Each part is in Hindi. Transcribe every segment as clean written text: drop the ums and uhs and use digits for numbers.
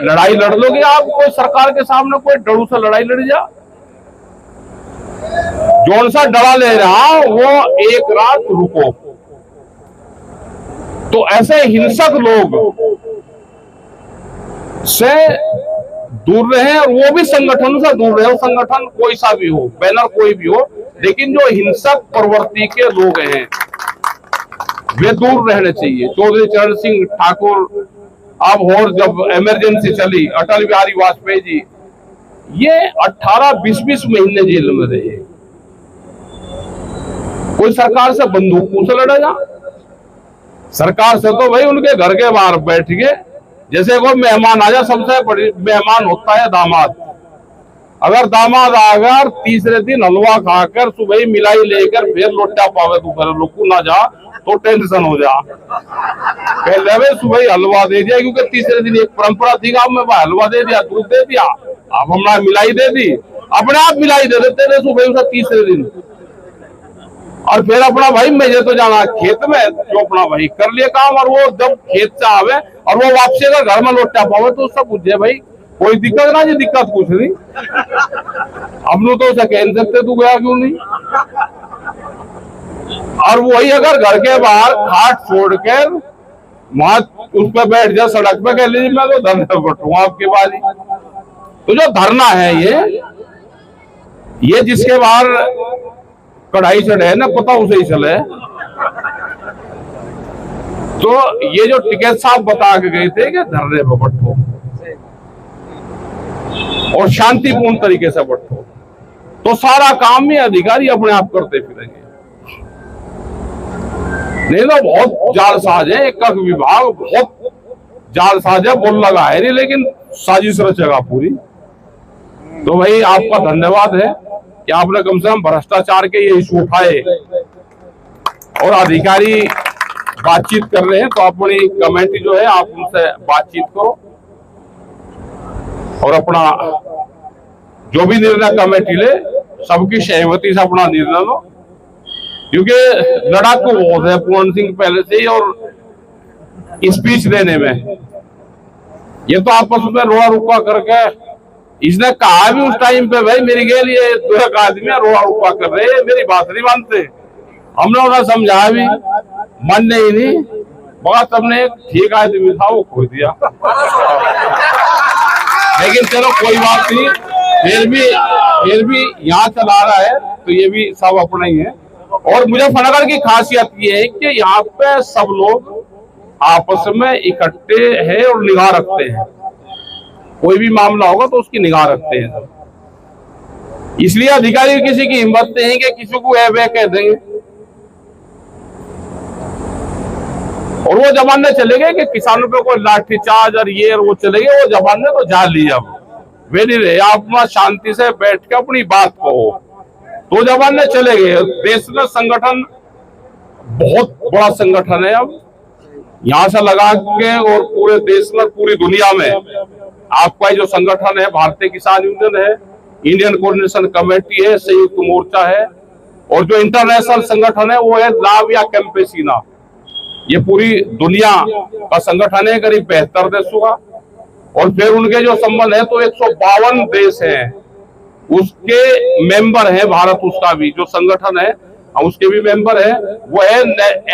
लड़ाई लड़ लोगे आप कोई सरकार के सामने, कोई डरू से लड़ाई लड़ जा। जौन सा डरा ले रहा वो एक रात रुको। तो ऐसे हिंसक लोग से दूर रहे, और वो भी संगठन से दूर रहे, संगठन कोई सा भी हो, बैनर कोई भी हो, लेकिन जो हिंसक प्रवृत्ति के लोग हैं वे दूर रहने चाहिए। चौधरी चरण सिंह ठाकुर, अब और जब इमरजेंसी चली अटल बिहारी वाजपेयी जी, ये 18-20 महीने जेल में रहे। कोई सरकार से बंदूकों से लड़ेगा? सरकार से तो भाई उनके घर के बाहर बैठ के, जैसे कोई मेहमान आ जाए, सबसे बड़ी मेहमान होता है दामाद। अगर दामाद आकर तीसरे दिन हलवा खाकर सुबह मिलाई लेकर फिर लौटा पावे दोपहर लोग ना जा तो टेंशन हो जा। पहले सुबह हलवा दे दिया, क्योंकि तीसरे दिन एक परंपरा थी, मैं हलवा दे दिया, दूध दे दिया, अब हमारा मिलाई दे दी, अपने आप मिलाई दे देते थे सुबह उसे तीसरे दिन। और फिर अपना भाई मुझे तो जाना खेत में, जो अपना भाई कर लिया काम। और वो जब खेत से आवे और वो वापसी अगर घर में लौटा पावे तो उससे पूछे भाई कोई दिक्कत ना? जी दिक्कत कुछ नहीं, हम लोग तो उसे कह सकते तू गया क्यों नहीं। और वही अगर घर के बाहर खाट छोड़कर वहां उस पर बैठ जाए सड़क पे, कह लीजिए मैं तो धरने बैठूंगा आपके बारी। तो जो धरना है ये जिसके बाहर कढ़ाई चढ़े ना, पता उसे ही चले। तो ये जो टिकैत साहब बता के गए थे कि धरने पर बैठो और शांतिपूर्ण तरीके से बैठो, तो सारा काम ही अधिकारी अपने आप करते फिरेंगे। नहीं तो बहुत जालसाज है, एक विभाग बहुत जालसाज है, बोल लगा है नहीं, लेकिन साजिश रचेगा पूरी। तो भाई आपका धन्यवाद है कि आपने कम से कम भ्रष्टाचार के ये इशू उठाए और अधिकारी बातचीत कर रहे हैं, तो अपनी कमेटी जो है आप उनसे बातचीत करो और अपना जो भी निर्णय कमेटी ले सबकी सहमति से अपना निर्णय लो। क्योंकि लड़ाकू बहुत है पूर्ण सिंह पहले से ही, और स्पीच देने में ये तो आपस में रोड़ा रुका करके इसने कहा भी उस टाइम पे, भाई मेरी के लिए दो एक आदमी रोड़ा रुका कर रहे हैं, मेरी बात नहीं मानते। हमने उन्हें समझाया भी, मानने ही नहीं, बहुत सबने ठीक आदमी था वो खो दिया। लेकिन चलो कोई बात नहीं, फिर भी यहाँ चला रहा है तो ये भी सब अपना ही है। और मुजफ्फरनगर की खासियत ये है कि यहाँ पे सब लोग आपस में इकट्ठे हैं और निगाह रखते हैं। कोई भी मामला होगा तो उसकी निगाह रखते हैं सब। इसलिए अधिकारी किसी की हिम्मत नहीं है कि किसी को वे कह देंगे। और वो जमाने चले गए कि किसानों पे कोई लाठीचार्ज और ये और वो चले गए, वो जमाने तो जा लिया। वे नहीं रहे, आप शांति से बैठ के अपनी बात कहो, तो जमाने चले गए। देश में संगठन बहुत बड़ा संगठन है, अब यहां से लगा के और पूरे देश में पूरी दुनिया में आपका जो संगठन है भारतीय किसान यूनियन है, इंडियन कोऑर्डिनेशन कमेटी है, संयुक्त मोर्चा है, और जो इंटरनेशनल संगठन है वो है लाव या कैंपेसिना। ये पूरी दुनिया का संगठन है, करीब 72 देशों का। और फिर उनके जो संबंध है तो 152 देश हैं, उसके मेंबर है। भारत उसका भी जो संगठन है उसके भी मेंबर है। वो है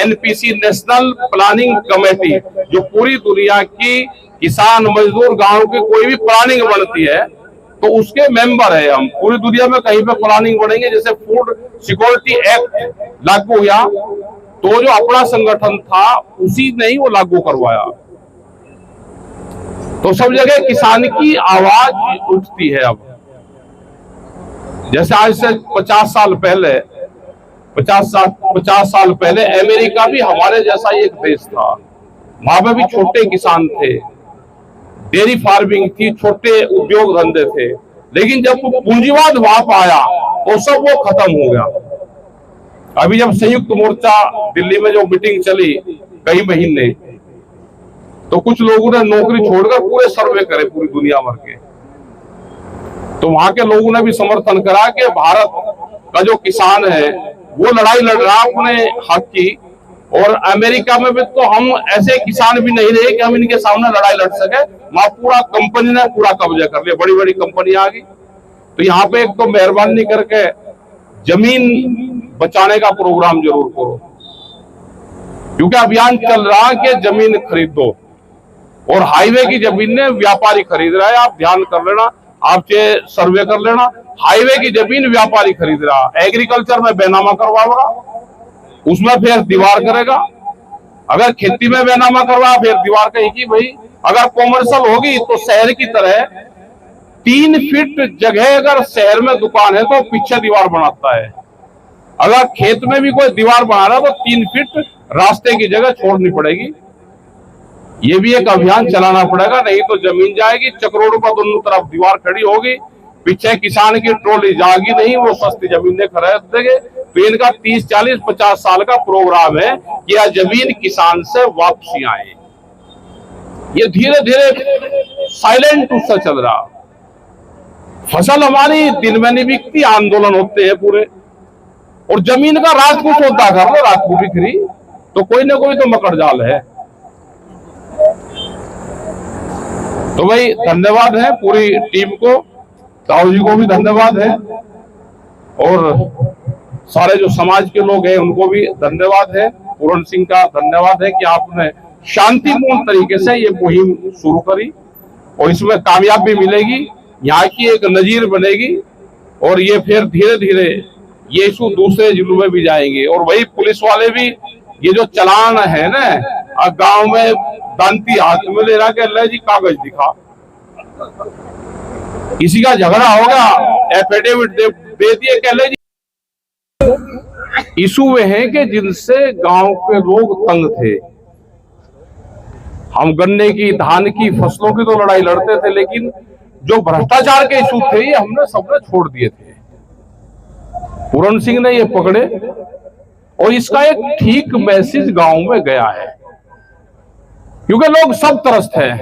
एनपीसी, नेशनल प्लानिंग कमेटी, जो पूरी दुनिया की किसान मजदूर गांव की कोई भी प्लानिंग बनती है तो उसके मेंबर है हम। पूरी दुनिया में कहीं पे प्लानिंग बनेंगे, जैसे फूड सिक्योरिटी एक्ट लागू हुआ तो जो अपना संगठन था उसी ने ही वो लागू करवाया। तो सब जगह किसान की आवाज उठती है। अब जैसे आज से 50 साल पहले 50 साल पहले अमेरिका भी हमारे जैसा एक देश था। वहां पे भी छोटे किसान थे, डेयरी फार्मिंग थी, छोटे उद्योग धंधे थे। लेकिन जब पूंजीवाद वहां पर आया तो सब वो खत्म हो गया। अभी जब संयुक्त मोर्चा दिल्ली में जो मीटिंग चली कई महीने, तो कुछ लोगों ने नौकरी छोड़कर पूरे सर्वे करे पूरी दुनिया भर के। तो वहां के लोगों ने भी समर्थन करा कि भारत का जो किसान है वो लड़ाई लड़ रहा अपने हक की। और अमेरिका में भी तो हम ऐसे किसान भी नहीं रहे कि हम इनके सामने लड़ाई लड़ सके। वहां पूरा कंपनी ने पूरा कब्जा कर लिया, बड़ी बड़ी कंपनी आ गई। तो यहाँ पे एक तो मेहरबानी करके जमीन बचाने का प्रोग्राम जरूर करो, क्योंकि अभियान चल रहा है कि जमीन खरीदो, और हाईवे की जमीन ने व्यापारी खरीद रहा है। आप ध्यान कर लेना, आप चाहे सर्वे कर लेना, हाईवे की जमीन व्यापारी खरीद रहा, एग्रीकल्चर में बेनामा करवाएगा, उसमें फिर दीवार करेगा। अगर खेती में बेनामा करवा फिर दीवार कहेगी भाई। अगर कॉमर्शियल होगी तो शहर की तरह 3 फीट जगह अगर शहर में दुकान है तो पीछे दीवार बनाता है। अगर खेत में भी कोई दीवार बना रहा तो 3 फीट रास्ते की जगह छोड़नी पड़ेगी। ये भी एक अभियान चलाना पड़ेगा, नहीं तो जमीन जाएगी, चक्रोड़ पर दोनों तरफ दीवार खड़ी होगी, पीछे किसान की ट्रॉली जाएगी नहीं, वो सस्ती जमीनें खरीद देंगे। तो इनका 30, 40, 50 साल का प्रोग्राम है कि यह जमीन किसान से वापसी आए। ये धीरे धीरे साइलेंट उससे चल रहा। फसल हमारी दिन में नहीं बिकती, आंदोलन होते हैं पूरे, और जमीन का रात को सौदा कर लो, रात को बिक रही, तो कोई ना कोई तो मकर जाल है। तो भाई धन्यवाद है पूरी टीम को, साहू जी को भी धन्यवाद है, और सारे जो समाज के लोग हैं उनको भी धन्यवाद है। पूरण सिंह का धन्यवाद है कि आपने शांतिपूर्ण तरीके से ये मुहिम शुरू करी, और इसमें कामयाबी मिलेगी, यहाँ की एक नजीर बनेगी, और ये फिर धीरे धीरे ये इशू दूसरे जिलों में भी जाएंगे। और वही पुलिस वाले भी ये जो चलान है ना, गांव में दांती हाथ में ले रहा के अल्लाह जी कागज दिखा, किसी का झगड़ा होगा एफिडेविट दे दिए के अल्लाह जी। इशू वे हैं कि जिनसे गांव के लोग तंग थे। हम गन्ने की, धान की फसलों की तो लड़ाई लड़ते थे, लेकिन जो भ्रष्टाचार के इशू थे ये हमने सबने छोड़ दिए थे। पूरण सिंह ने ये पकड़े, और इसका एक ठीक मैसेज गांव में गया है, क्योंकि लोग सब त्रस्त हैं।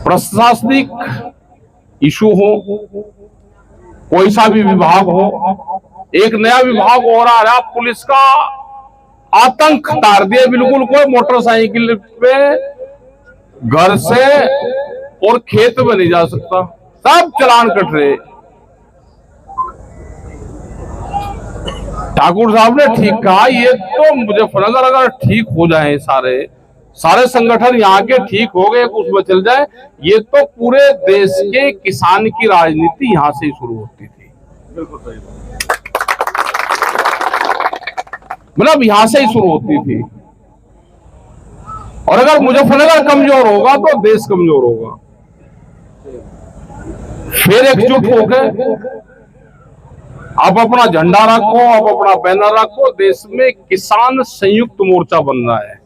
प्रशासनिक इशू हो, कोई सा भी विभाग हो, एक नया विभाग हो रहा है, पुलिस का आतंक तार दिया बिल्कुल। कोई मोटरसाइकिल पे घर से और खेत में नहीं जा सकता, सब चालान कट रहे। ठाकुर साहब ने ठीक कहा, ये तो मुजफ्फरनगर अगर ठीक हो जाए, सारे संगठन यहाँ के ठीक हो गए, उसमें चल जाए, ये तो पूरे देश के किसान की राजनीति यहाँ से ही शुरू होती थी। बिल्कुल सही, मतलब यहाँ से ही शुरू होती थी। और अगर मुजफ्फरनगर कमजोर होगा तो देश कमजोर होगा। फिर एकजुट होकर आप अपना झंडा रखो, आप अपना बैनर रखो, देश में किसान संयुक्त मोर्चा बन रहा है।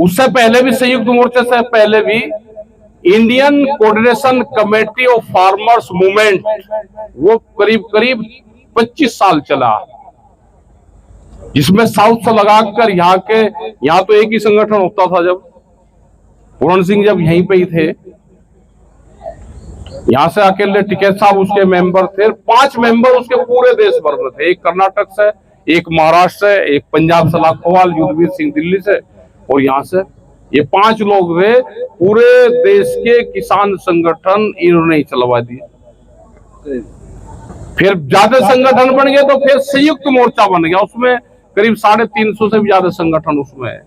उससे पहले भी संयुक्त मोर्चे से पहले भी Indian coordination committee of farmers movement, वो करीब 25 साल चला, जिसमें साउथ से लगाकर यहाँ तो एक ही संगठन होता था। जब पूरण सिंह जब यहीं पे ही थे, यहां से अकेले टिकैत साहब उसके मेंबर थे, 5 मेंबर उसके पूरे देश भर में थे। एक कर्नाटक से, एक महाराष्ट्र से, एक पंजाब से लाखोवाल युद्धवीर सिंह दिल्ली से, और यहां से ये 5 लोग थे। पूरे देश के किसान संगठन इन्होंने ही चलवा दिए। फिर ज्यादा संगठन बन गए तो फिर संयुक्त मोर्चा बन गया, उसमें करीब 350 से भी ज्यादा संगठन उसमें है।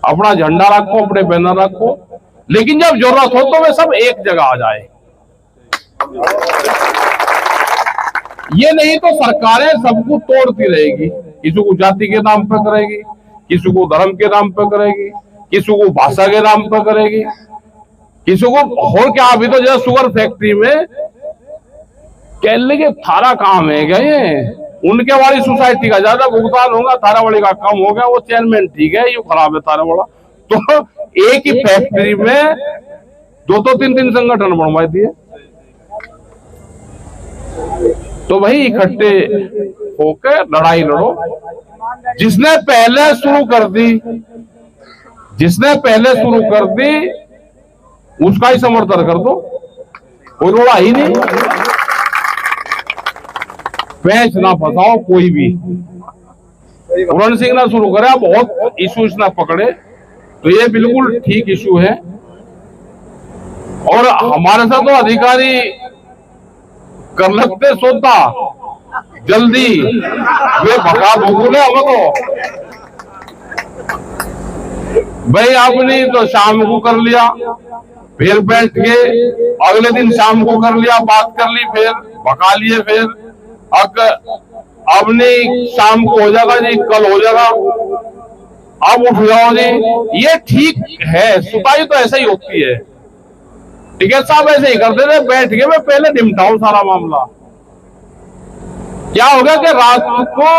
अपना झंडा रखो, अपने बैनर रखो, लेकिन जब जरूरत हो तो वे सब एक जगह आ जाए। ये नहीं तो सरकारें सबको तोड़ती रहेगी, किसी को जाति के नाम पर करेगी, किसी को धर्म के नाम पर करेगी, किसी को भाषा के नाम पर करेगी, किसी को और क्या। अभी तो जैसे शुगर फैक्ट्री में कहने के थारा काम है क्या, ये उनके वाली सोसाइटी का ज्यादा भुगतान होगा, थारा वाली का कम हो गया, वो चेयरमैन ठीक है, ये खराब है थारा वाला। तो एक ही फैक्ट्री में 2-2, 3-3 संगठन बनवा दिए। तो भाई इकट्ठे होकर लड़ाई लड़ो। जिसने पहले शुरू कर दी उसका ही समर्थन कर दो, कोई रोड़ा ही नहीं। पैंच ना फंसाओ कोई भी। पूरण सिंह ने शुरू करे, बहुत इशू ना पकड़े, तो ये बिल्कुल ठीक इशू है। और हमारे साथ तो अधिकारी कर लगते सोता जल्दी, वे भगा भूले हमें तो भाई आपने तो शाम को कर लिया, फिर बैठ के अगले दिन शाम को कर लिया, बात कर ली, फिर भगा लिए, फिर अब नहीं शाम को हो जाएगा जी, कल हो जाएगा, अब उठ जाओ जी। ये ठीक है? सुताई तो ऐसा ही होती है। टिकैत साहब ऐसे ही करते थे, बैठ के मैं पहले निपटाऊं सारा मामला। क्या हो गया कि रात को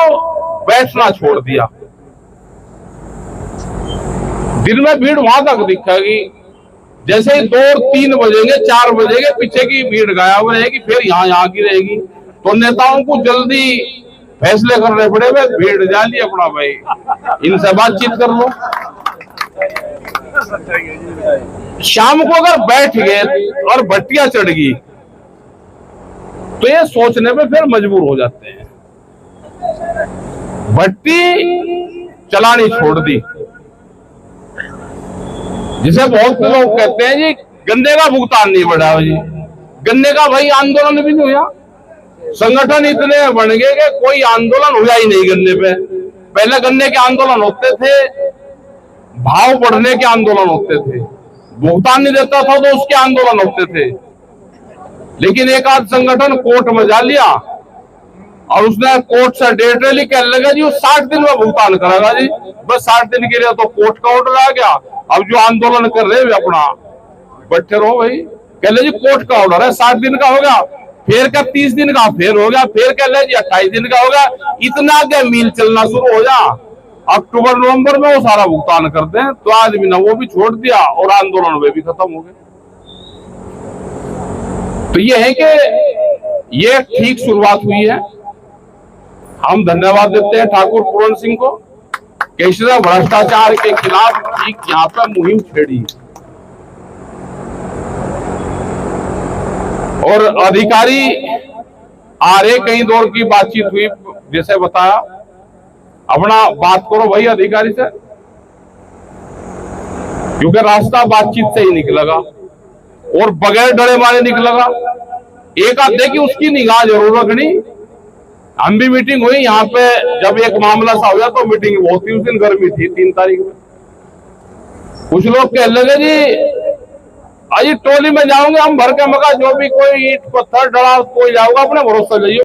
बैठना छोड़ दिया, दिन में भीड़ वहां तक दिखेगी, जैसे ही 2-3 बजेंगे 4 बजेंगे पीछे की भीड़ गायब रहेगी, फिर यहाँ की रहेगी। तो नेताओं को जल्दी फैसले करने पड़े, वे भीड़ जाली अपना भाई इनसे बातचीत कर लो। शाम को अगर बैठ गए और भट्टियां चढ़ गई तो ये सोचने पे फिर मजबूर हो जाते हैं। भट्टी चलानी छोड़ दी, जिसे बहुत लोग कहते हैं जी गन्ने का भुगतान नहीं बढ़ा जी। गन्ने का भाई आंदोलन भी नहीं हुआ, संगठन इतने बन गए कि कोई आंदोलन हुआ ही नहीं गन्ने पे। पहले गन्ने के आंदोलन होते थे, भाव बढ़ने के आंदोलन होते थे, भुगतान नहीं देता था तो उसके आंदोलन होते थे। लेकिन एक आध संगठन कोर्ट में जा लिया और उसने कोर्ट से डेट ले ली, कहने लगा जी वो 60 दिन में भुगतान करेगा जी। बस 60 दिन के लिए तो कोर्ट का ऑर्डर आ गया। अब जो आंदोलन कर रहे वे अपना बैठे रहो भाई, कह ले जी कोर्ट का ऑर्डर है, 60 दिन का होगा, फिर का 30 दिन का, फिर हो गया, फिर कह ले जी 28 दिन का होगा। इतना क्या मील चलना शुरू हो जा, अक्टूबर नवंबर में वो सारा भुगतान करते हैं। तो आदमी ने वो भी छोड़ दिया और आंदोलन वे भी खत्म हो गए। तो ये है कि ये ठीक शुरुआत हुई है। हम धन्यवाद देते हैं ठाकुर पूरन सिंह को कि इसने भ्रष्टाचार के खिलाफ ठीक यहाँ पर मुहिम छेड़ी और अधिकारी आ रहे, कई दौर की बातचीत हुई, जैसे बताया, अपना बात करो भाई अधिकारी से, क्योंकि रास्ता बातचीत से ही निकलेगा और बगैर डरे मारे निकलेगा। एक आध देखिए उसकी निगाह जरूर रखनी। हम भी मीटिंग हुई यहाँ पे, जब एक मामला सा हुआ तो मीटिंग बहुत थी, उस दिन गर्मी थी 3 तारीख में। कुछ लोग कहने लगे जी आज टोली में जाओगे हम भर के मगा, जो भी कोई ईट पत्थर डरा कोई जाओगा अपने भरोसा जाइए।